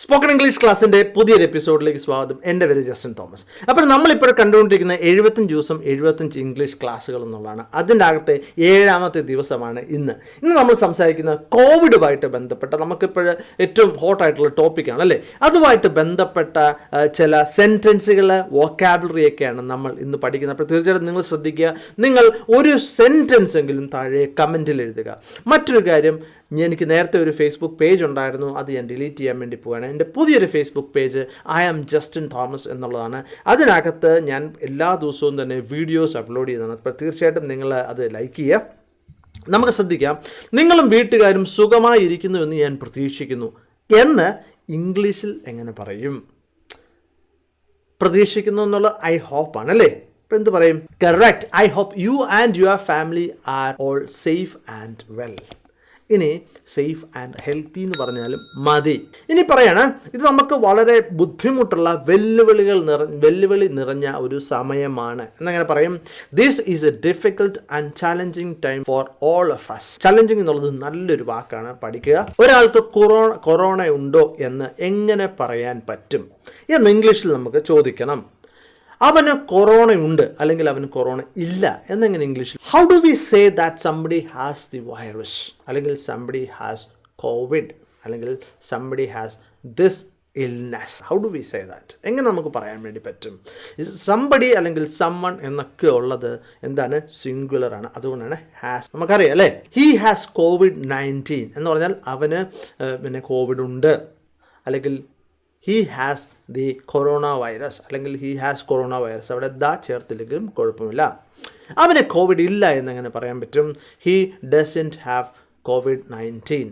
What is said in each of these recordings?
Spoken English ക്ലാസ്സിൻ്റെ പുതിയൊരു എപ്പിസോഡിലേക്ക് സ്വാഗതം. എൻ്റെ പേര് ജസ്റ്റിൻ തോമസ്. അപ്പോൾ നമ്മളിപ്പോൾ കണ്ടുകൊണ്ടിരിക്കുന്ന 75 ദിവസം 75 ഇംഗ്ലീഷ് ക്ലാസ്സുകൾ എന്നുള്ളതാണ്. അതിൻ്റെ അകത്തെ 7ാമത്തെ ദിവസമാണ് ഇന്ന് നമ്മൾ സംസാരിക്കുന്ന കോവിഡുമായിട്ട് ബന്ധപ്പെട്ട നമുക്കിപ്പോൾ ഏറ്റവും ഹോട്ടായിട്ടുള്ള ടോപ്പിക്കാണ് അല്ലേ. അതുമായിട്ട് ബന്ധപ്പെട്ട ചില സെൻറ്റൻസുകൾ വൊക്കാബുലറിയൊക്കെയാണ് നമ്മൾ ഇന്ന് പഠിക്കുന്നത്. അപ്പോൾ തീർച്ചയായിട്ടും നിങ്ങൾ ശ്രദ്ധിക്കുക, നിങ്ങൾ ഒരു സെൻറ്റൻസ് എങ്കിലും താഴെ കമൻറ്റിൽ എഴുതുക. മറ്റൊരു കാര്യം, എനിക്ക് നേരത്തെ ഒരു ഫേസ്ബുക്ക് പേജ് ഉണ്ടായിരുന്നു, അത് ഞാൻ ഡിലീറ്റ് ചെയ്യാൻ വേണ്ടി പോവുകയാണ്. എൻ്റെ പുതിയൊരു Facebook page I am Justin Thomas എന്നുള്ളതാണ്. അതിനകത്ത് ഞാൻ എല്ലാ ദിവസവും തന്നെ വീഡിയോസ് അപ്ലോഡ് ചെയ്യുന്നതാണ്. അപ്പോൾ തീർച്ചയായിട്ടും നിങ്ങൾ അത് ലൈക്ക് ചെയ്യുക. നമുക്ക് ശ്രദ്ധിക്കാം, നിങ്ങളും വീട്ടുകാരും സുഖമായിരിക്കുന്നു എന്ന് ഞാൻ പ്രതീക്ഷിക്കുന്നു എന്ന് ഇംഗ്ലീഷിൽ എങ്ങനെ പറയും? പ്രതീക്ഷിക്കുന്നു എന്നുള്ള ഐ ഹോപ്പ് ആണല്ലേ. അപ്പോൾ എന്ത് പറയും? Correct, I hope you and your family are all safe and well. ഇനി സേഫ് ആൻഡ് ഹെൽത്തി എന്ന് പറഞ്ഞാലും മതി. ഇനി പറയാണ്, ഇത് നമുക്ക് വളരെ ബുദ്ധിമുട്ടുള്ള വെല്ലുവിളി നിറഞ്ഞ ഒരു സമയമാണ് എന്നങ്ങനെ പറയും. This is a difficult and challenging time for all of us. Challenging എന്നുള്ളത് നല്ലൊരു വാക്കാണ്, പഠിക്കുക. ഒരാൾക്ക് കൊറോണ ഉണ്ടോ എന്ന് എങ്ങനെ പറയാൻ പറ്റും എന്ന് ഇംഗ്ലീഷിൽ നമുക്ക് ചോദിക്കണം. അവന് കൊറോണ ഉണ്ട് അല്ലെങ്കിൽ അവന് കൊറോണ ഇല്ല എന്നെങ്ങനെ ഇംഗ്ലീഷിൽ? How do we say that somebody has the virus, അല്ലെങ്കിൽ സംബഡി ഹാസ് കോവിഡ്, അല്ലെങ്കിൽ somebody has this illness? How do we say that? എങ്ങനെ നമുക്ക് പറയാൻ വേണ്ടി പറ്റും? സംബഡി അല്ലെങ്കിൽ സമ്മൺ എന്നൊക്കെ ഉള്ളത് എന്താണ്? സിംഗുലർ ആണ്. അതുകൊണ്ടാണ് ഹാസ്. നമുക്കറിയാം അല്ലേ, ഹി ഹാസ് COVID-19 എന്ന് പറഞ്ഞാൽ അവന് പിന്നെ കോവിഡ് ഉണ്ട്, അല്ലെങ്കിൽ he has the corona virus, അല്ലെങ്കിൽ ഹി ഹാസ് കൊറോണ വൈറസ്. അവിടെ ദ ചേർത്തില്ലെങ്കിലും കുഴപ്പമില്ല. അവന് കോവിഡ് ഇല്ല എന്നെങ്ങനെ പറയാൻ പറ്റും? He doesn't have COVID-19.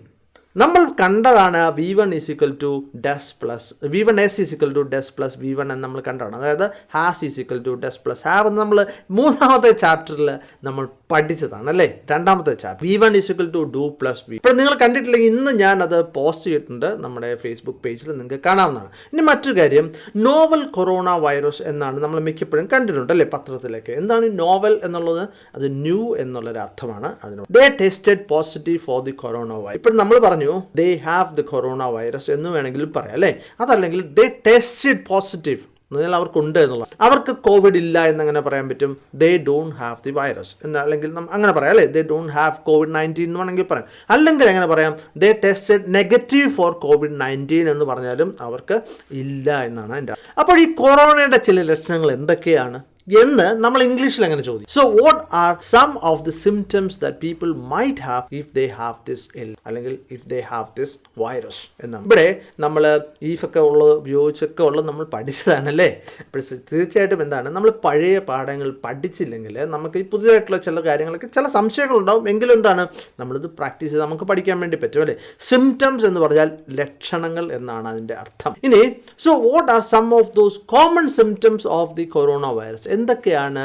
നമ്മൾ കണ്ടതാണ് V1 is equal to does plus V1S is equal to does plus V1 എന്ന് നമ്മൾ കണ്ടതാണ്. അതായത് has is equal to does plus have എന്ന് നമ്മൾ 3ാമത്തെ ചാപ്റ്ററിൽ നമ്മൾ പഠിച്ചതാണ് അല്ലേ. 2ാമത്തെ chapter V1 is equal to do plus V. ഇപ്പോൾ നിങ്ങൾ കണ്ടിട്ടില്ലെങ്കിൽ ഇന്ന് ഞാനത് പോസ്റ്റ് ചെയ്തിട്ടുണ്ട് നമ്മുടെ ഫേസ്ബുക്ക് പേജിൽ, നിങ്ങൾക്ക് കാണാവുന്നതാണ്. ഇനി മറ്റൊരു കാര്യം, നോവൽ കൊറോണ വൈറസ് എന്നാണ് നമ്മൾ മിക്കപ്പോഴും കണ്ടിട്ടുണ്ട് അല്ലേ പത്രത്തിലൊക്കെ. എന്താണ് നോവൽ എന്നുള്ളത്? അത് ന്യൂ എന്നുള്ളൊരു അർത്ഥമാണ് അതിന്. They tested positive for the corona virus. ഇപ്പോൾ നമ്മൾ പറഞ്ഞു they have the corona virus എന്ന് വേണമെങ്കിലും പറയാം അല്ലേ. അതല്ലെങ്കിൽ they tested positive എന്ന് പറഞ്ഞാൽ അവർക്കുണ്ട് എന്നുള്ള. അവർക്ക് കോവിഡ് ഇല്ല എന്നങ്ങനെ പറയാൻ പറ്റും? they don't have the virus എന്ന്, അല്ലെങ്കിൽ അങ്ങനെ പറയാം അല്ലേ. they don't have COVID-19 എന്ന് വേണമെങ്കിൽ പറയാം. അല്ലെങ്കിൽ എങ്ങനെ പറയാം? they tested negative for COVID-19 എന്ന് പറഞ്ഞാലും അവർക്ക് ഇല്ല എന്നാണ് എൻ്റെ. അപ്പോൾ ഈ കൊറോണയുടെ ചില ലക്ഷണങ്ങൾ എന്തൊക്കെയാണ് എന്ന് നമ്മൾ ഇംഗ്ലീഷിൽ അങ്ങനെ ചോദിക്കും. So what are some of the symptoms that people might have if they have this ill, അല്ലെങ്കിൽ if they have this virus എന്നാണ്. ഇവിടെ നമ്മൾ ഈഫൊക്കെ ഉള്ളത് ഉപയോഗിച്ചൊക്കെ ഉള്ളത് നമ്മൾ പഠിച്ചതാണല്ലേ. അപ്പോൾ തീർച്ചയായിട്ടും എന്താണ്, നമ്മൾ പഴയ പാഠങ്ങൾ പഠിച്ചില്ലെങ്കിൽ നമുക്ക് ഈ പുതിയതായിട്ടുള്ള ചില കാര്യങ്ങളൊക്കെ ചില സംശയങ്ങളുണ്ടാവും. എങ്കിലും എന്താണ്, നമ്മളിത് പ്രാക്ടീസ് ചെയ്ത് നമുക്ക് പഠിക്കാൻ വേണ്ടി പറ്റും അല്ലേ. സിംറ്റംസ് എന്ന് പറഞ്ഞാൽ ലക്ഷണങ്ങൾ എന്നാണ് അതിൻ്റെ അർത്ഥം. ഇനി so what are some of those common symptoms of the corona virus? എന്തൊക്കെയാണ്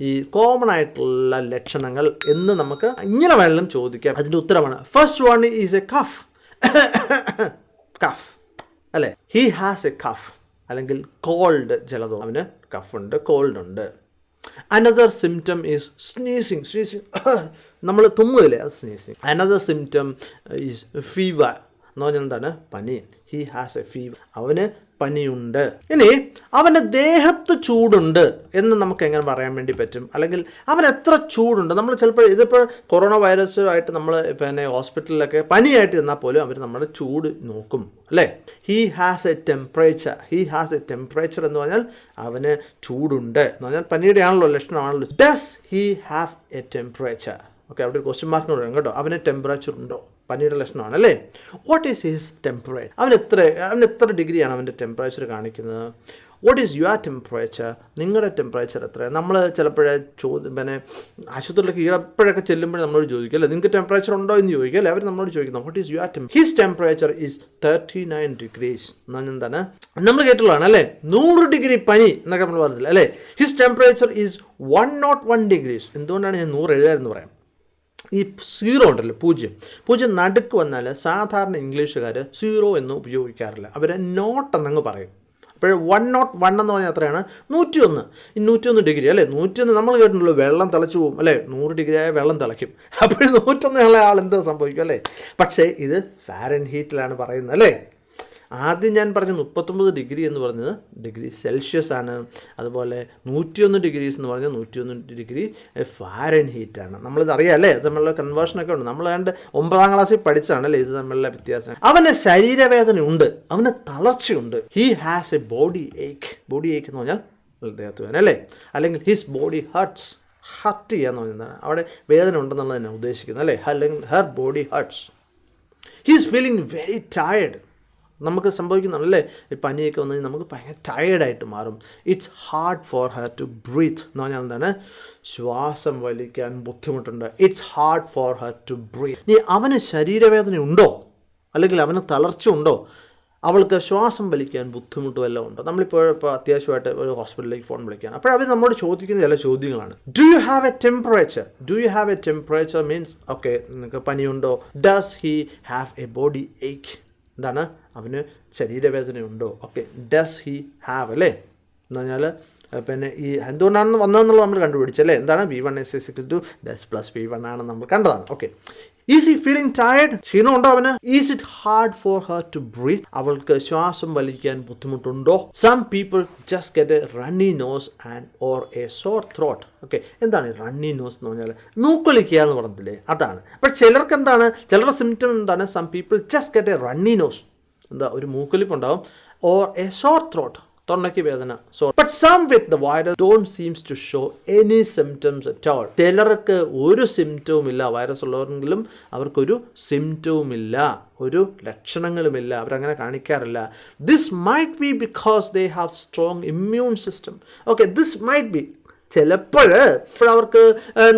ഈ കോമൺ ആയിട്ടുള്ള ലക്ഷണങ്ങൾ എന്ന് നമുക്ക് ഇങ്ങനെ വേണമെങ്കിലും ചോദിക്കാം. അതിൻ്റെ ഉത്തരമാണ് first one is a cough. Cough അല്ലേ. ഹി ഹാസ് എ കഫ്, അല്ലെങ്കിൽ കോൾഡ്. ജലദോ, അവന് കഫ് ഉണ്ട്, കോൾഡ് ഉണ്ട്. Another symptom is sneezing. നമ്മൾ തുമ്മുകയില്ലേ, അത് sneezing. Another symptom is fever എന്ന് പറഞ്ഞാൽ എന്താണ്? പനി. ഹി ഹാസ് എ ഫീവർ, അവന് പനിയുണ്ട്. ഇനി അവൻ്റെ ദേഹത്ത് ചൂടുണ്ട് എന്ന് നമുക്ക് എങ്ങനെ പറയാൻ വേണ്ടി പറ്റും? അല്ലെങ്കിൽ അവൻ എത്ര ചൂടുണ്ട്? നമ്മൾ ചിലപ്പോൾ ഇതിപ്പോൾ കൊറോണ വൈറസുമായിട്ട് നമ്മൾ പിന്നെ ഹോസ്പിറ്റലിലൊക്കെ പനിയായിട്ട് ചെന്നാൽ പോലും അവർ നമ്മുടെ ചൂട് നോക്കും അല്ലേ. He has a temperature. He has a temperature എന്ന് പറഞ്ഞാൽ അവന് ചൂടുണ്ട് എന്ന് പറഞ്ഞാൽ പനിയുടെ ആണല്ലോ, ലക്ഷണമാണല്ലോ. Does he have a temperature? Okay, അവിടെ ഒരു ക്വസ്റ്റ്യൻ മാർക്ക് വരും കേട്ടോ. അവന് ടെമ്പറേച്ചർ ഉണ്ടോ? പനിയുടെ ലക്ഷണമാണ് അല്ലേ. What is his temperature? അവൻ എത്ര ഡിഗ്രിയാണ് അവൻ്റെ ടെമ്പറേച്ചർ കാണിക്കുന്നത്? What is your temperature? നിങ്ങളുടെ ടെമ്പറേച്ചർ എത്രയാണ്? നമ്മൾ ചിലപ്പോഴേ പിന്നെ ആശുപത്രിയിലേക്ക് എപ്പോഴൊക്കെ ചെല്ലുമ്പോൾ നമ്മളോട് ചോദിക്കും അല്ലേ, നിങ്ങൾക്ക് ടെമ്പറേച്ചർ ഉണ്ടോ എന്ന് ചോദിക്കും അല്ലേ. അവർ നമ്മളോട് ചോദിക്കുന്നു what is your temperature? His temperature is 39 degrees. എന്താണ് നമ്മൾ കേട്ടുള്ളതാണ് അല്ലേ, 100 ഡിഗ്രി പനി എന്നൊക്കെ നമ്മൾ പറഞ്ഞില്ല അല്ലേ. His temperature is 101 degrees. എന്തുകൊണ്ടാണ് ഞാൻ 100 എഴുതാമെന്ന് പറയാം? ഈ 0 ഉണ്ടല്ലോ, 0 നടുക്ക് വന്നാൽ സാധാരണ ഇംഗ്ലീഷുകാർ 0 എന്ന് ഉപയോഗിക്കാറില്ല, അവരെ നോട്ട് എന്നങ്ങ് പറയും. അപ്പോൾ 101 എന്ന് പറഞ്ഞാൽ എത്രയാണ്? 101. ഈ 101 ഡിഗ്രി അല്ലേ. 101 നമ്മൾ കേട്ടിട്ടുള്ളൂ, വെള്ളം തിളച്ചു പോകും അല്ലേ. 100 ഡിഗ്രി ആയ വെള്ളം തിളയ്ക്കും. അപ്പോൾ 101 ആൾ എന്തോ സംഭവിക്കും അല്ലേ. പക്ഷേ ഇത് ഫാരൻഹീറ്റിലാണ് പറയുന്നത് അല്ലേ. ആദ്യം ഞാൻ പറഞ്ഞ 39 ഡിഗ്രി എന്ന് പറഞ്ഞത് ഡിഗ്രി സെൽഷ്യസ് ആണ്. അതുപോലെ 101 ഡിഗ്രീസ് എന്ന് പറഞ്ഞാൽ 101 ഡിഗ്രി ഫാരൻഹീറ്റ് ആണ്. നമ്മളിത് അറിയാം അല്ലേ, ഇത് തമ്മിലുള്ള കൺവേർഷനൊക്കെ ഉണ്ട്. നമ്മൾ ഏതാണ്ട് 9ാം ക്ലാസ്സിൽ പഠിച്ചാണല്ലേ ഇത് തമ്മിലുള്ള വ്യത്യാസം. അവന് ശരീരവേദന ഉണ്ട്, അവന് തളർച്ചയുണ്ട്. He has a body ache. Body ache എന്ന് പറഞ്ഞാൽ ദേഹത്ത് അല്ലേ, അല്ലെങ്കിൽ ഹിസ് ബോഡി ഹർട്ട്സ്. ഹർട്ട് ചെയ്യാന്ന് പറഞ്ഞാൽ അവിടെ വേദന ഉണ്ടെന്നുള്ളത് തന്നെ ഉദ്ദേശിക്കുന്നത് അല്ലേ, അല്ലെങ്കിൽ her body hurts. He is feeling very tired. നമുക്ക് സംഭവിക്കുന്നുണ്ടല്ലേ ഈ പനിയൊക്കെ വന്നു കഴിഞ്ഞാൽ നമുക്ക് ഭയങ്കര ടയേർഡായിട്ട് മാറും. It's hard for her to breathe എന്ന് പറഞ്ഞാൽ എന്താണ്, ശ്വാസം വലിക്കാൻ ബുദ്ധിമുട്ടുണ്ട്. It's hard for her to breathe. ഇനി അവന് ശരീരവേദന ഉണ്ടോ അല്ലെങ്കിൽ അവന് തളർച്ച ഉണ്ടോ, അവൾക്ക് ശ്വാസം വലിക്കാൻ ബുദ്ധിമുട്ട് വല്ലതും ഉണ്ടോ? നമ്മളിപ്പോൾ അത്യാവശ്യമായിട്ട് ഒരു ഹോസ്പിറ്റലിലേക്ക് ഫോൺ വിളിക്കുകയാണ്. അപ്പോൾ അവർ നമ്മോട് ചോദിക്കുന്ന ചില ചോദ്യങ്ങളാണ്. Do you have a temperature? Do you have a temperature means okay നിങ്ങൾക്ക് പനിയുണ്ടോ. Does he have a body ache? എന്താണ്, അവന് ശരീരവേദനയുണ്ടോ? ഓക്കെ, ഡസ് ഹി ഹാവ് അല്ലേ എന്ന് പറഞ്ഞാൽ പിന്നെ ഈ എന്തുകൊണ്ടാണ് വന്നതെന്നുള്ളത് നമ്മൾ കണ്ടുപിടിച്ചല്ലേ. എന്താണ് V1 = ഡസ് പ്ലസ് V1 ആണെന്ന് നമ്മൾ കണ്ടതാണ്. Okay, is he feeling tired? ക്ഷീണമുണ്ടോ അവന്? Is it hard for her to breathe? അവൾക്ക് ശ്വാസം വലിക്കാൻ ബുദ്ധിമുട്ടുണ്ടോ? Some people just get a runny nose and or a sore throat. Okay, എന്താണ് ഈ റണ്ണി നോസ് എന്ന് പറഞ്ഞാൽ? മൂക്കൊലിക്കുക എന്ന് പറഞ്ഞില്ലേ, അതാണ്. അപ്പോൾ ചിലർക്ക് എന്താണ്, ചിലരുടെ സിംറ്റം എന്താണ്, some people just get a runny nose, എന്താ ഒരു മൂക്കൊലിപ്പുണ്ടാവും, ഓർ എ സോർ ത്രോട്ട്, തൊണ്ടയ്ക്ക് വേദന. So but some with the virus don't seems to show any symptoms at all. ചിലർക്ക് ഒരു സിംറ്റവും ഇല്ല, വൈറസ് ഉള്ളവരെങ്കിലും അവർക്കൊരു സിംറ്റവും ഇല്ല, ഒരു ലക്ഷണങ്ങളുമില്ല, അവരങ്ങനെ കാണിക്കാറില്ല. This might be because they have strong immune system. Okay, this might be, ചിലപ്പോൾ അവർക്ക്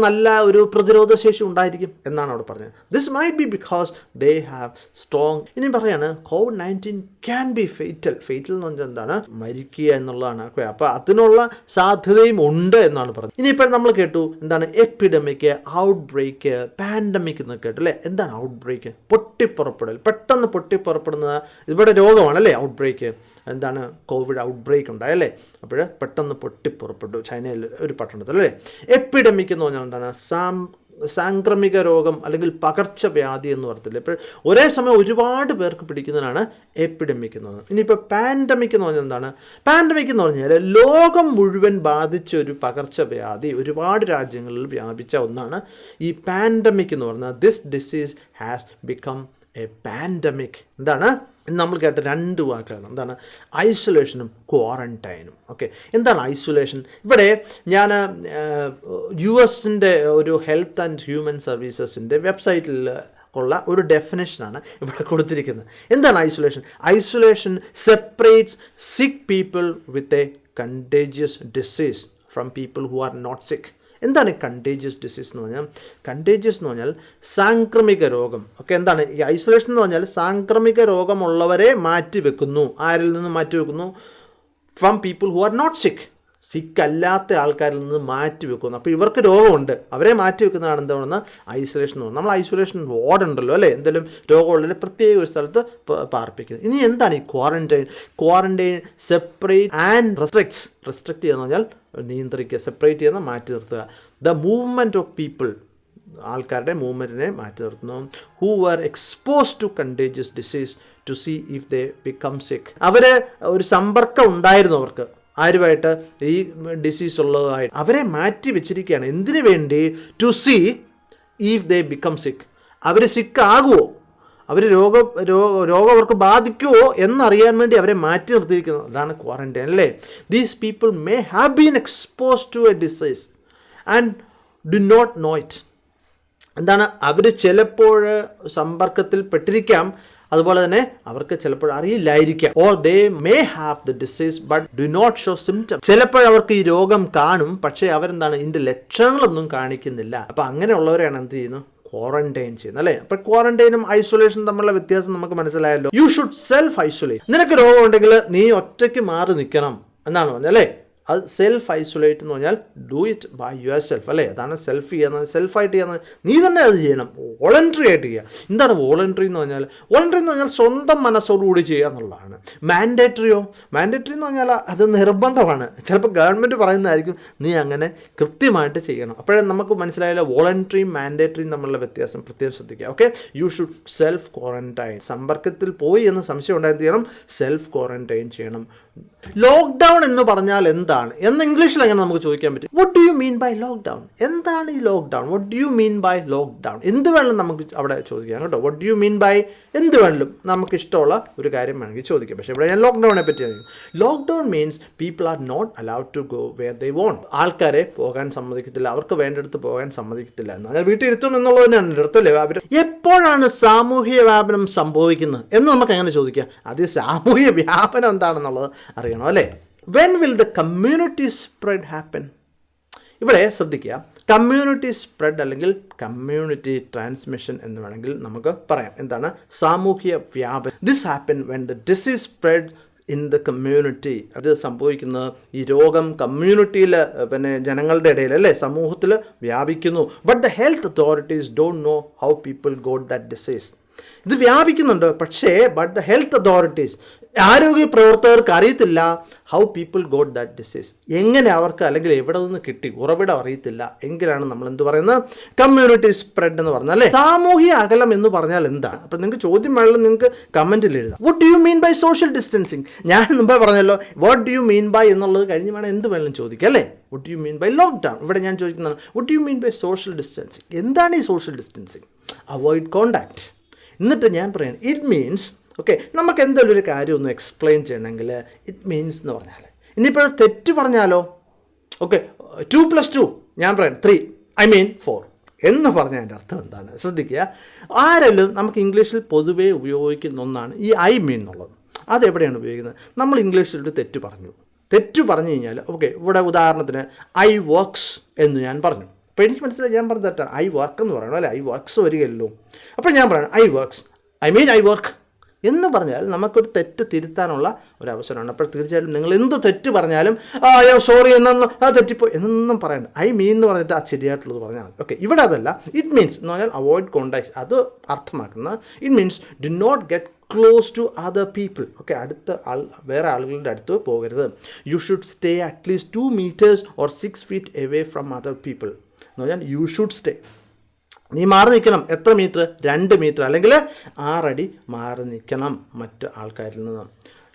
നല്ല ഒരു പ്രതിരോധ ശേഷി ഉണ്ടായിരിക്കും എന്നാണ് അവിടെ പറഞ്ഞത്. This might be because they have strong. ഇനി പറയാണ് COVID-19 can be fatal. Fatal എന്ന് പറഞ്ഞാൽ എന്താണ്, മരിക്കുക എന്നുള്ളതാണ്. അപ്പോൾ അതിനുള്ള സാധ്യതയും ഉണ്ട് എന്നാണ് പറഞ്ഞത്. ഇനിയിപ്പോൾ നമ്മൾ കേട്ടു എന്താണ് എപ്പിഡമിക്, ഔട്ട് ബ്രേക്ക്, പാൻഡമിക് എന്നൊക്കെ കേട്ടു അല്ലേ. എന്താണ് ഔട്ട് ബ്രേക്ക്? പൊട്ടിപ്പുറപ്പെടൽ, പെട്ടെന്ന് പൊട്ടിപ്പുറപ്പെടുന്ന ഇവിടെ രോഗമാണല്ലേ ഔട്ട് ബ്രേക്ക്. എന്താണ്, കോവിഡ് ഔട്ട് ബ്രേക്ക് ഉണ്ടായല്ലേ, അപ്പോൾ പെട്ടെന്ന് പൊട്ടിപ്പുറപ്പെട്ടു ചൈനയിൽ ഒരു പട്ടണത്തിൽ അല്ലേ. എപ്പിഡമിക് എന്ന് പറഞ്ഞാൽ എന്താണ്, സാംക്രമിക രോഗം അല്ലെങ്കിൽ പകർച്ചവ്യാധി എന്ന് പറഞ്ഞില്ല. ഇപ്പോൾ ഒരേ സമയം ഒരുപാട് പേർക്ക് പിടിക്കുന്നതിനാണ് എപ്പിഡമിക് എന്ന് പറയുന്നത്. ഇനിയിപ്പോൾ പാൻഡമിക് എന്ന് പറഞ്ഞാൽ എന്താണ്, പാൻഡമിക് എന്ന് പറഞ്ഞാൽ ലോകം മുഴുവൻ ബാധിച്ച ഒരു പകർച്ചവ്യാധി, ഒരുപാട് രാജ്യങ്ങളിൽ വ്യാപിച്ച ഒന്നാണ് ഈ പാൻഡമിക് എന്ന് പറയുന്നത്. This disease has become A pandemic. എന്താണ് നമ്മൾ കേട്ട രണ്ട് വാക്കുകളാണ്, എന്താണ് ഐസൊലേഷനും ക്വാറന്റൈനും. ഓക്കെ, എന്താണ് ഐസൊലേഷൻ? ഇവിടെ ഞാൻ US ഒരു ഹെൽത്ത് ആൻഡ് ഹ്യൂമൻ സർവീസസിൻ്റെ വെബ്സൈറ്റിൽ ഉള്ള ഒരു ഡെഫിനേഷനാണ് ഇവിടെ കൊടുത്തിരിക്കുന്നത്. എന്താണ് isolation? Isolation separates sick people with a contagious disease from people who are not sick. എന്താണ് കണ്ടേജിയസ് ഡിസീസ് എന്ന് പറഞ്ഞാൽ? കണ്ടേജിയസ് എന്ന് പറഞ്ഞാൽ സാംക്രമിക രോഗം. ഓക്കെ, എന്താണ് ഈ ഐസൊലേഷൻ എന്ന് പറഞ്ഞാൽ? സാംക്രമിക രോഗമുള്ളവരെ മാറ്റി വെക്കുന്നു. ആരിൽ നിന്ന് മാറ്റി വെക്കുന്നു? From people who are not sick. Sick അല്ലാത്ത ആൾക്കാരിൽ നിന്ന് മാറ്റി വെക്കുന്നു. അപ്പോൾ ഇവർക്ക് രോഗമുണ്ട്, അവരെ മാറ്റി വെക്കുന്നതാണ് എന്താണെന്ന് ഐസൊലേഷൻ എന്ന് പറയുന്നത്. നമ്മൾ ഐസൊലേഷൻ വാർഡ് ഉണ്ടല്ലോ അല്ലേ, എന്തെങ്കിലും രോഗമുള്ളവരെ പ്രത്യേക ഒരു സ്ഥലത്ത് പാർപ്പിക്കുന്നത്. ഇനി എന്താണ് ഈ quarantine? Quarantine separate and restricts. Restrict ചെയ്യുന്ന പറഞ്ഞാൽ നിയന്ത്രിക്കുക, സെപ്പറേറ്റ് ചെയ്യുന്ന മാറ്റി നിർത്തുക. ദ മൂവ്മെൻറ്റ് ഓഫ് പീപ്പിൾ, ആൾക്കാരുടെ മൂവ്മെൻറ്റിനെ മാറ്റി നിർത്തുന്നു. Who are exposed to contagious disease to see if they become sick. അവർ ഒരു സമ്പർക്കം ഉണ്ടായിരുന്നു അവർക്ക് ആരുമായിട്ട്, ഈ ഡിസീസ് ഉള്ളതായിട്ട് അവരെ മാറ്റി വെച്ചിരിക്കുകയാണ്. എന്തിനു വേണ്ടി? To see if they become sick. അവർ സിക്ക് ആകുമോ, അവർ രോഗം അവർക്ക് ബാധിക്കുമോ എന്നറിയാൻ വേണ്ടി അവരെ മാറ്റി നിർത്തിയിരിക്കുന്നു. അതാണ് ക്വാറന്റൈൻ അല്ലേ. These people may have been exposed to a disease and do not know it. എന്താണ്, അവർ ചിലപ്പോൾ സമ്പർക്കത്തിൽ പെട്ടിരിക്കാം, അതുപോലെ തന്നെ അവർക്ക് ചിലപ്പോൾ അറിയില്ലായിരിക്കാം. Or they may have the disease but do not show symptom. ചിലപ്പോൾ അവർക്ക് ഈ രോഗം കാണും, പക്ഷേ അവരെന്താണ് ഇതിൻ്റെ ലക്ഷണങ്ങളൊന്നും കാണിക്കുന്നില്ല. അപ്പോൾ അങ്ങനെയുള്ളവരെയാണ് എന്ത് ചെയ്യുന്നു, ക്വാറന്റൈൻ ചെയ്യുന്നത് അല്ലേ. അപ്പോൾ ക്വാറന്റൈനും ഐസൊലേഷനും തമ്മിലുള്ള വ്യത്യാസം നമുക്ക് മനസ്സിലായല്ലോ. You should self isolate. നിനക്ക് രോഗം ഉണ്ടെങ്കിൽ നീ ഒറ്റയ്ക്ക് മാറി നിൽക്കണം എന്നാണ് പറഞ്ഞത് അല്ലേ. അത് സെൽഫ് ഐസൊലേറ്റ് എന്ന് പറഞ്ഞാൽ do it by yourself, അല്ലേ? അതാണ് സെൽഫ് ചെയ്യുന്നത്, സെൽഫായിട്ട് ചെയ്യുന്നത്. നീ തന്നെ അത് ചെയ്യണം, വോളണ്ടറി ആയിട്ട് ചെയ്യുക. എന്താണ് വോളണ്ടറി എന്ന് പറഞ്ഞാൽ? വോളണ്ടറി എന്ന് പറഞ്ഞാൽ സ്വന്തം മനസ്സോടുകൂടി ചെയ്യുക എന്നുള്ളതാണ്. മാൻഡേറ്ററി എന്ന് പറഞ്ഞാൽ അത് നിർബന്ധമാണ്. ചിലപ്പോൾ ഗവൺമെൻറ് പറയുന്നതായിരിക്കും നീ അങ്ങനെ കൃത്യമായിട്ട് ചെയ്യണം. അപ്പോഴേ നമുക്ക് മനസ്സിലായാലോ വോളണ്ടറിയും മാൻഡേറ്ററിയും തമ്മിലുള്ള വ്യത്യാസം പ്രത്യേകം ശ്രദ്ധിക്കുക. Okay, you should self quarantine. സമ്പർക്കത്തിൽ പോയി എന്ന് സംശയം ഉണ്ടായി ചെയ്യണം, സെൽഫ് ക്വാറന്റൈൻ ചെയ്യണം. ലോക്ക്ഡൗൺ എന്ന് പറഞ്ഞാൽ എന്താണ് എന്ന് ഇംഗ്ലീഷിൽ എങ്ങനെ നമുക്ക് ചോദിക്കാൻ പറ്റും? What do you mean by lockdown? എന്താണ് ഈ lockdown? What do you mean by lockdown? എന്ത് വേണമെങ്കിലും നമുക്ക് അവിടെ ചോദിക്കാം കേട്ടോ. What do you mean by എന്ത് വേണമെങ്കിലും നമുക്ക് ഇഷ്ടമുള്ള ഒരു കാര്യം വേണമെങ്കിൽ ചോദിക്കാം. പക്ഷേ ഇവിടെ ഞാൻ ലോക്ക്ഡൗണിനെ പറ്റി lockdown means people are not allowed to go where they want. ആൾക്കാരെ പോകാൻ സമ്മതിക്കത്തില്ല, അവർക്ക് വേണ്ടടുത്ത് പോകാൻ സമ്മതിക്കത്തില്ല. എന്നാൽ വീട്ടിൽ ഇരുത്തും എന്നുള്ളത് തന്നെയാണ് അടുത്തല്ലേ. അവർ എപ്പോഴാണ് സാമൂഹിക വ്യാപനം സംഭവിക്കുന്നത് എന്ന് നമുക്ക് എങ്ങനെ ചോദിക്കാം? അത് സാമൂഹിക വ്യാപനം എന്താണെന്നുള്ളത് അറിയണം, അല്ലേ? When will the community spread happen? ഇവിടെ ശ്രദ്ധിക്കുക, കമ്മ്യൂണിറ്റി സ്പ്രെഡ് അല്ലെങ്കിൽ കമ്മ്യൂണിറ്റി ട്രാൻസ്മിഷൻ എന്ന് വേണമെങ്കിൽ നമുക്ക് പറയാം. എന്താണ് സാമൂഹിക വ്യാപനം? This happen when the disease spread in the community. അത് സംഭവിക്കുന്നത് ഈ രോഗം കമ്മ്യൂണിറ്റിയിൽ ജനങ്ങളുടെ ഇടയിൽ, അല്ലേ, സമൂഹത്തിൽ വ്യാപിക്കുന്നു. But the health authorities don't know how people got that disease. ഇത് വ്യാപിക്കുന്നുണ്ട്, പക്ഷേ ബട്ട് ദ ഹെൽത്ത് അതോറിറ്റീസ്, ആരോഗ്യ പ്രവർത്തകർക്ക് അറിയത്തില്ല how people got that disease. എങ്ങനെ അവർക്ക് അല്ലെങ്കിൽ എവിടെ നിന്ന് കിട്ടി, ഉറവിടം അറിയത്തില്ല. എങ്കിലാണ് നമ്മൾ എന്ത് പറയുന്നത്? കമ്മ്യൂണിറ്റി സ്പ്രെഡ് എന്ന് പറഞ്ഞാൽ, അല്ലേ? സാമൂഹിക അകലം എന്ന് പറഞ്ഞാൽ എന്താണ്? അപ്പം നിങ്ങൾക്ക് ചോദ്യം വേണമെങ്കിൽ നിങ്ങൾക്ക് കമൻറ്റിൽ എഴുതാം. What do you mean by social distancing? ഞാൻ മുമ്പേ പറഞ്ഞല്ലോ, what do you mean by എന്നുള്ളത് കഴിഞ്ഞ് വേണം എന്ത് വേണമെങ്കിലും ചോദിക്കാം, അല്ലേ? What do you mean by lockdown? ഇവിടെ ഞാൻ ചോദിക്കുന്നതാണ് what do you mean by social distancing? എന്താണ് ഈ സോഷ്യൽ ഡിസ്റ്റൻസിങ്? Avoid contact. എന്നിട്ട് ഞാൻ പറയാം ഇറ്റ് മീൻസ്, ഓക്കെ, നമുക്ക് എന്തെങ്കിലും ഒരു കാര്യം ഒന്ന് എക്സ്പ്ലെയിൻ ചെയ്യണമെങ്കിൽ ഇറ്റ് മീൻസ് എന്ന് പറഞ്ഞാൽ, ഇനിയിപ്പോൾ തെറ്റ് പറഞ്ഞാലോ, ഓക്കെ, 2+2 ഞാൻ പറയാം 3, ഐ മീൻ 4 എന്ന് പറഞ്ഞാൽ എൻ്റെ അർത്ഥം എന്താണ് ശ്രദ്ധിക്കുക. ആരെങ്കിലും നമുക്ക് ഇംഗ്ലീഷിൽ പൊതുവേ ഉപയോഗിക്കുന്ന ഒന്നാണ് ഈ ഐ മീൻ എന്നുള്ളത്. അതെവിടെയാണ് ഉപയോഗിക്കുന്നത്? നമ്മൾ ഇംഗ്ലീഷിൽ ഒരു തെറ്റ് പറഞ്ഞു കഴിഞ്ഞാൽ, ഓക്കെ, ഇവിടെ ഉദാഹരണത്തിന് ഐ വർക്ക്സ് എന്ന് ഞാൻ പറഞ്ഞു. അപ്പോൾ എനിക്ക് മനസ്സിലായി ഞാൻ പറഞ്ഞ തെറ്റാണ്. ഐ വർക്ക് എന്ന് പറയണം, അല്ലേ? ഐ വർക്ക്സ് വരികയല്ലോ. അപ്പോൾ ഞാൻ പറയണം I works, I mean I work എന്ന് പറഞ്ഞാൽ നമുക്കൊരു തെറ്റ് തിരുത്താനുള്ള ഒരു അവസരമാണ്. അപ്പോൾ തീർച്ചയായിട്ടും നിങ്ങൾ എന്ത് തെറ്റ് പറഞ്ഞാലും സോറി എന്നൊന്നും തെറ്റിപ്പോയി എന്നൊന്നും പറയണ്ട. ഐ മീൻ എന്ന് പറഞ്ഞിട്ട് ശരിയായിട്ടുള്ളത് പറഞ്ഞാൽ മതി. ഓക്കെ, ഇവിടെ അതല്ല. ഇറ്റ് മീൻസ് എന്ന് പറഞ്ഞാൽ അവോയ്ഡ് കോണ്ടാക്ട്. അത് അർത്ഥമാക്കുന്നത് it means do not get close to other people. Okay, വേറെ ആളുകളുടെ അടുത്ത് പോകരുത്. You should stay at least 2 meters or 6 feet away from other people. എന്ന് പറഞ്ഞാൽ യു ഷുഡ് സ്റ്റേ, നീ മാറി നിൽക്കണം. എത്ര മീറ്റർ? 2 meter അല്ലെങ്കിൽ 6 അടി മാറി നിൽക്കണം മറ്റ് ആൾക്കാരിൽ നിന്ന്.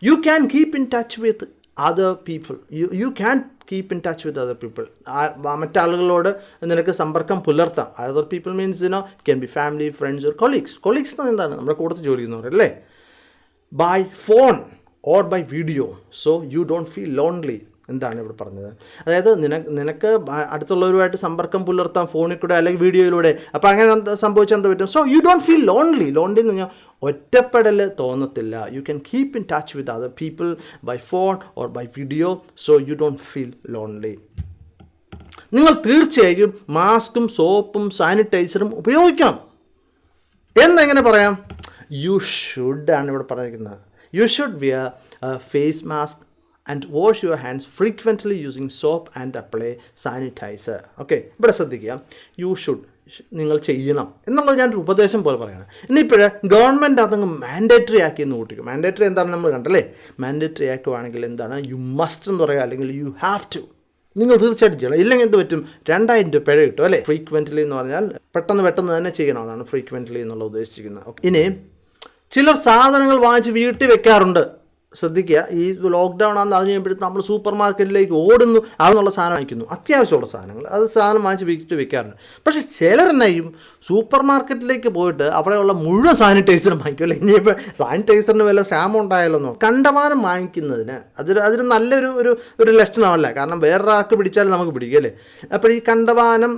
You can keep in touch with other people. You can keep in touch with other people. മറ്റാളുകളോട് നിനക്ക് സമ്പർക്കം പുലർത്താം. Other people means can be family, friends or colleagues. Colleagues എന്ന് എന്താണ്? നമ്മുടെ കൂട്ടത്തിൽ ജോലി ചെയ്യുന്നവർ, അല്ലേ? By phone or by video so you don't feel lonely. എന്താണ് ഇവിടെ പറഞ്ഞത്? അതായത് നിനക്ക് അടുത്തുള്ളവരുമായിട്ട് സമ്പർക്കം പുലർത്താം ഫോണിൽ കൂടെ അല്ലെങ്കിൽ വീഡിയോയിലൂടെ. അപ്പോൾ അങ്ങനെ സംഭവിച്ചാൽ എന്താ പറ്റും? So you don't feel lonely. Lonely എന്ന് പറഞ്ഞാൽ ഒറ്റപ്പെടൽ തോന്നത്തില്ല. You can keep in touch with other people by phone or by video so you don't feel lonely. നിങ്ങൾ തീർച്ചയായും മാസ്കും സോപ്പും സാനിറ്റൈസറും ഉപയോഗിക്കണം എന്നെങ്ങനെ പറയാം? യു ഷുഡ് ആണ് ഇവിടെ പറഞ്ഞിരിക്കുന്നത്. You should wear face mask and wash your hands frequently using soap and apply sanitizer. Okay, ഇവിടെ ശ്രദ്ധിക്കുക, യു ഷുഡ് നിങ്ങൾ ചെയ്യണം എന്നുള്ളത് ഞാനൊരു ഉപദേശം പോലെ പറയുകയാണ്. ഇനിയിപ്പോൾ ഗവൺമെൻറ് അതങ്ങ് മാൻഡേറ്ററി ആക്കി എന്ന് കൂട്ടിക്കും. മാൻഡേറ്ററി എന്താണെന്ന് നമ്മൾ കണ്ടല്ലേ? മാൻഡേറ്ററി ആക്കുവാണെങ്കിൽ എന്താണ്? യു മസ്റ്റ് എന്ന് പറയുക, അല്ലെങ്കിൽ യു ഹാവ് ടു. നിങ്ങൾ തീർച്ചയായിട്ടും ചെയ്യണം. ഇല്ലെങ്കിൽ എന്ത് പറ്റും? 2000 രൂപ പിഴ കിട്ടും, അല്ലേ? ഫ്രീക്വൻ്റ്ലി എന്ന് പറഞ്ഞാൽ പെട്ടെന്ന് തന്നെ ചെയ്യണം. അതാണ് ഫ്രീക്വൻ്റ്ലി എന്നുള്ള ഉദ്ദേശിക്കുന്നത്. ഓക്കെ, ഇനി ചിലർ സാധനങ്ങൾ വാങ്ങിച്ച് വീട്ടിൽ വെക്കാറുണ്ട്. ശ്രദ്ധിക്കുക, ഈ ലോക്ക്ഡൗൺ ആണെന്ന് അറിഞ്ഞു കഴിയുമ്പോഴത്തേക്കും നമ്മൾ സൂപ്പർ മാർക്കറ്റിലേക്ക് ഓടുന്നു, അതെന്നുള്ള സാധനം വാങ്ങിക്കുന്നു, അത്യാവശ്യമുള്ള സാധനങ്ങൾ. അത് സാധനം വാങ്ങിച്ച് വീട്ടിൽ വെക്കാറുണ്ട്. പക്ഷേ ചിലരെന്നെയും സൂപ്പർ മാർക്കറ്റിലേക്ക് പോയിട്ട് അവിടെയുള്ള മുഴുവൻ സാനിറ്റൈസറും വാങ്ങിക്കും, അല്ലേ? ഇനിയിപ്പോൾ സാനിറ്റൈസറിന് വല്ല ക്ഷാമം ഉണ്ടായാലോ. കണ്ടമാനം വാങ്ങിക്കുന്നതിന് അതൊരു നല്ലൊരു ഒരു ലക്ഷണമല്ല. കാരണം വേറൊരാൾക്ക് പിടിച്ചാലും നമുക്ക് പിടിക്കുമല്ലേ? അപ്പോൾ ഈ കണ്ടമാനം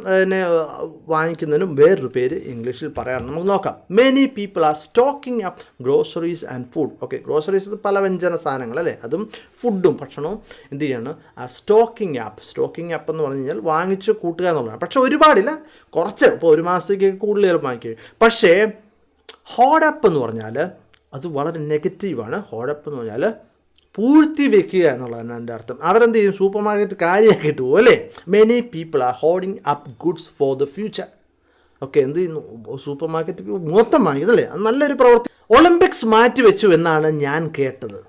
വാങ്ങിക്കുന്നതിനും വേറൊരു പേര് ഇംഗ്ലീഷിൽ പറയാറുണ്ട്. നമുക്ക് നോക്കാം. Many people are stocking up groceries and food. Okay, groceries പല വ്യഞ്ജന സാധനങ്ങൾ, അല്ലേ? അതും ഫുഡും ഭക്ഷണവും എന്ത് ചെയ്യാണ്? സ്റ്റോക്കിംഗ് ആപ്പ് എന്ന് പറഞ്ഞു കഴിഞ്ഞാൽ വാങ്ങിച്ച് കൂട്ടുക എന്നുള്ളതാണ്. പക്ഷേ ഒരുപാടില്ല, കുറച്ച്. ഇപ്പോൾ ഒരു മാസത്തേക്ക് കൂടുതൽ വാങ്ങിക്കുക. പക്ഷേ ഹോഡപ്പ് എന്ന് പറഞ്ഞാൽ അത് വളരെ നെഗറ്റീവാണ്. ഹോഡപ്പ് എന്ന് പറഞ്ഞാൽ പൂഴ്ത്തി വെക്കുക എന്നുള്ളതാണ് എൻ്റെ അർത്ഥം. അവരെന്ത് ചെയ്യും? സൂപ്പർ മാർക്കറ്റ് കാര്യമാക്കിയിട്ട് പോകും അല്ലേ? Many people R hoarding up goods for the future. Okay, എന്ത് ചെയ്യുന്നു? സൂപ്പർ മാർക്കറ്റ് മൊത്തം വാങ്ങിയതല്ലേ? അത് നല്ലൊരു പ്രവൃത്തി. ഒളിമ്പിക്സ് മാറ്റിവെച്ചു എന്നാണ് ഞാൻ കേട്ടത്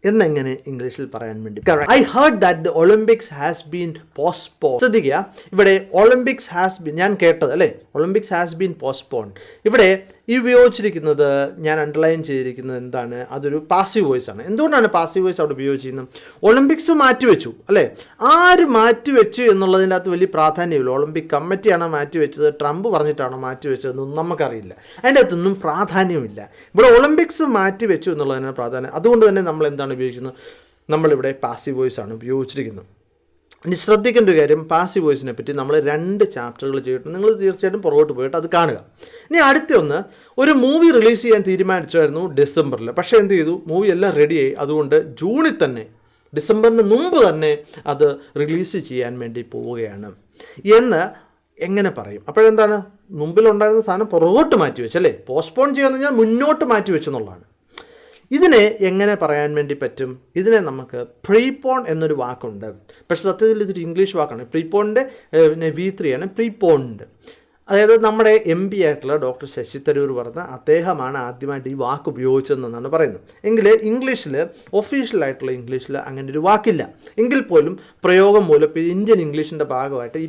എന്നെങ്ങനെ ഇംഗ്ലീഷിൽ പറയാൻ വേണ്ടി? I heard that the Olympics has been postpone. ശ്രദ്ധിക്കുക, ഇവിടെ ഒളിമ്പിക്സ് ഹാസ് ബീൻ, ഞാൻ കേട്ടത് അല്ലേ, ഒളിമ്പിക്സ് ഹാസ് ബീൻ പോസ്റ്റ്പോൺ. ഇവിടെ ഈ ഉപയോഗിച്ചിരിക്കുന്നത്, ഞാൻ അണ്ടർലൈൻ ചെയ്തിരിക്കുന്നത് എന്താണ്? അതൊരു പാസീവ് വോയിസ് ആണ്. എന്തുകൊണ്ടാണ് പാസീവ് വോയിസ് അവിടെ ഉപയോഗിച്ചിരിക്കുന്നത്? ഒളിമ്പിക്സ് മാറ്റിവെച്ചു അല്ലേ? ആര് മാറ്റിവെച്ചു എന്നുള്ളതിൻ്റെ അകത്ത് വലിയ പ്രാധാന്യമില്ല. ഒളിമ്പിക് കമ്മിറ്റിയാണോ മാറ്റിവെച്ചത്, ട്രംപ് പറഞ്ഞിട്ടാണോ മാറ്റിവെച്ചതെന്നൊന്നും നമുക്കറിയില്ല. അതിൻ്റെ അകത്തൊന്നും പ്രാധാന്യമില്ല. ഇവിടെ ഒളിമ്പിക്സ് മാറ്റിവെച്ചു എന്നുള്ളതിനാണ് പ്രാധാന്യം. അതുകൊണ്ട് തന്നെ നമ്മൾ എന്താണ് ഉപയോഗിക്കുന്നത്? നമ്മളിവിടെ പാസീവ് വോയിസ് ആണ് ഉപയോഗിച്ചിരിക്കുന്നത്. ഇനി ശ്രദ്ധിക്കേണ്ട ഒരു കാര്യം, പാസീവ് വോയിസിനെ പറ്റി നമ്മൾ 2 ചാപ്റ്ററുകൾ ചെയ്തിട്ടുണ്ട്. നിങ്ങൾ തീർച്ചയായിട്ടും പുറകോട്ട് പോയിട്ട് അത് കാണുക. ഇനി അടുത്ത ഒന്ന്, ഒരു മൂവി റിലീസ് ചെയ്യാൻ തീരുമാനിച്ചായിരുന്നു ഡിസംബറിൽ. പക്ഷേ എന്ത് ചെയ്തു? മൂവി എല്ലാം റെഡിയായി. അതുകൊണ്ട് ജൂണിൽ തന്നെ, ഡിസംബറിന് മുമ്പ് തന്നെ അത് റിലീസ് ചെയ്യാൻ വേണ്ടി പോവുകയാണ് എന്ന് എങ്ങനെ പറയും? അപ്പോഴെന്താണ്? മുമ്പിലുണ്ടായിരുന്ന സാധനം പുറകോട്ട് മാറ്റി വെച്ചല്ലേ? പോസ്റ്റ്പോൺ ചെയ്യാന്ന് പറഞ്ഞാൽ മുന്നോട്ട് മാറ്റി വെച്ചെന്നുള്ളതാണ്. ഇതിനെ എങ്ങനെ പറയാൻ വേണ്ടി പറ്റും? ഇതിനെ നമുക്ക് പ്രീപോൺ എന്നൊരു വാക്കുണ്ട്. പക്ഷേ സത്യത്തിൽ ഇതൊരു ഇംഗ്ലീഷ് വാക്കാണ്. പ്രീപോണിൻ്റെ V3 ആണ് പ്രീപോണ്ട്. അതായത് നമ്മുടെ MP ആയിട്ടുള്ള ഡോക്ടർ ശശി തരൂർ പറഞ്ഞ അദ്ദേഹമാണ് ആദ്യമായിട്ട് ഈ വാക്ക് ഉപയോഗിച്ചതെന്നാണ് പറയുന്നത്. എങ്കിൽ ഇംഗ്ലീഷിൽ, ഒഫീഷ്യലായിട്ടുള്ള ഇംഗ്ലീഷിൽ അങ്ങനെ ഒരു വാക്കില്ല. എങ്കിൽ പോലും പ്രയോഗം മൂലം ഇന്ത്യൻ ഇംഗ്ലീഷിൻ്റെ ഭാഗമായിട്ട് ഈ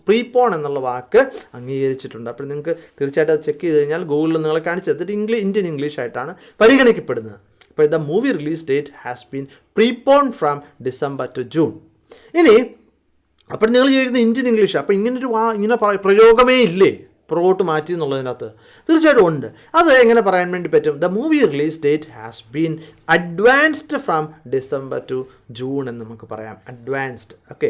പ്രീപോൺ എന്നുള്ള വാക്ക് അംഗീകരിച്ചിട്ടുണ്ട്. അപ്പോൾ നിങ്ങൾക്ക് തീർച്ചയായിട്ടും അത് ചെക്ക് ചെയ്ത് കഴിഞ്ഞാൽ ഗൂഗിളിൽ നിങ്ങളെ കാണിച്ചത് ഇന്ത്യൻ ഇംഗ്ലീഷ് ആയിട്ടാണ് പരിഗണിക്കപ്പെടുന്നത്. അപ്പോൾ the movie release date has been prepone from December two June. ഇനി അപ്പോൾ നിങ്ങൾ ചോദിക്കുന്നത് ഇന്ത്യൻ ഇംഗ്ലീഷ്, അപ്പോൾ ഇങ്ങനൊരു ഇങ്ങനെ പ്രയോഗമേ ഇല്ലേ പുറകോട്ട് മാറ്റി എന്നുള്ളതിനകത്ത്? തീർച്ചയായിട്ടും ഉണ്ട്. അത് എങ്ങനെ പറയാൻ വേണ്ടി പറ്റും? The movie release date has been advanced from December two June എന്ന് നമുക്ക് പറയാം. അഡ്വാൻസ്ഡ്. ഓക്കെ.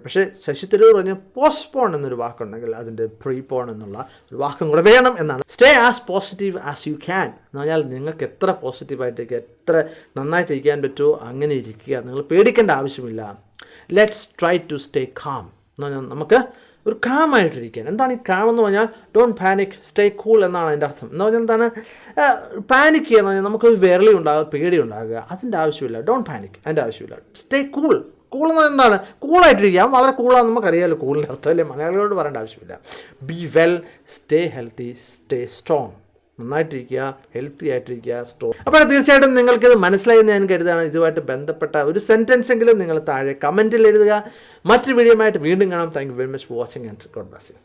പക്ഷേ ശശി തരൂർ പറഞ്ഞ് പോസ്റ്റ്പോൺ എന്നൊരു വാക്കുണ്ടെങ്കിൽ അതിൻ്റെ പ്രീപോൺ എന്നുള്ള ഒരു വാക്കും കൂടെ വേണം എന്നാണ്. Stay as positive as you can എന്ന് പറഞ്ഞാൽ നിങ്ങൾക്ക് എത്ര പോസിറ്റീവായിട്ടിരിക്കുക, എത്ര നന്നായിട്ടിരിക്കാൻ പറ്റുമോ അങ്ങനെ ഇരിക്കുക. നിങ്ങൾ പേടിക്കേണ്ട ആവശ്യമില്ല. Let's try to stay calm എന്ന് പറഞ്ഞാൽ നമുക്ക് ഒരു കാമായിട്ടിരിക്കുകയാണ്. എന്താണ് ഈ കാം എന്ന് പറഞ്ഞാൽ? ഡോണ്ട് പാനിക്, സ്റ്റേ കൂൾ എന്നാണ് അതിൻ്റെ അർത്ഥം. എന്ന് പറഞ്ഞാൽ എന്താണ്? പാനിക് ചെയ്യുക എന്ന് പറഞ്ഞാൽ നമുക്കൊരു വിരളി ഉണ്ടാകുക, പേടി ഉണ്ടാകുക, അതിൻ്റെ ആവശ്യമില്ല. ഡോണ്ട് പാനിക്, അതിൻ്റെ ആവശ്യമില്ല. Stay cool. കൂൾ എന്ന് പറഞ്ഞാൽ എന്താണ്? കൂളായിട്ടിരിക്കുക. വളരെ കൂളാണെന്ന് നമുക്കറിയാമല്ലോ കൂളിൻ്റെ അർത്ഥം അല്ലേ? മലയാളികളോട് പറയേണ്ട ആവശ്യമില്ല. Be well, stay healthy, stay strong. നന്നായിട്ടിരിക്കുക, ഹെൽത്തി ആയിട്ടിരിക്കുക, സ്ട്രോങ്. അപ്പോൾ തീർച്ചയായിട്ടും നിങ്ങൾക്കിത് മനസ്സിലായെന്ന് ഞാൻ കരുതാണ്. ഇതുമായിട്ട് ബന്ധപ്പെട്ട ഒരു സെൻറ്റൻസ് എങ്കിലും നിങ്ങൾ താഴെ കമൻറ്റിൽ എഴുതുക. മറ്റൊരു വീഡിയോ ആയിട്ട് വീണ്ടും കാണാം. Thank you very much for watching and God bless you.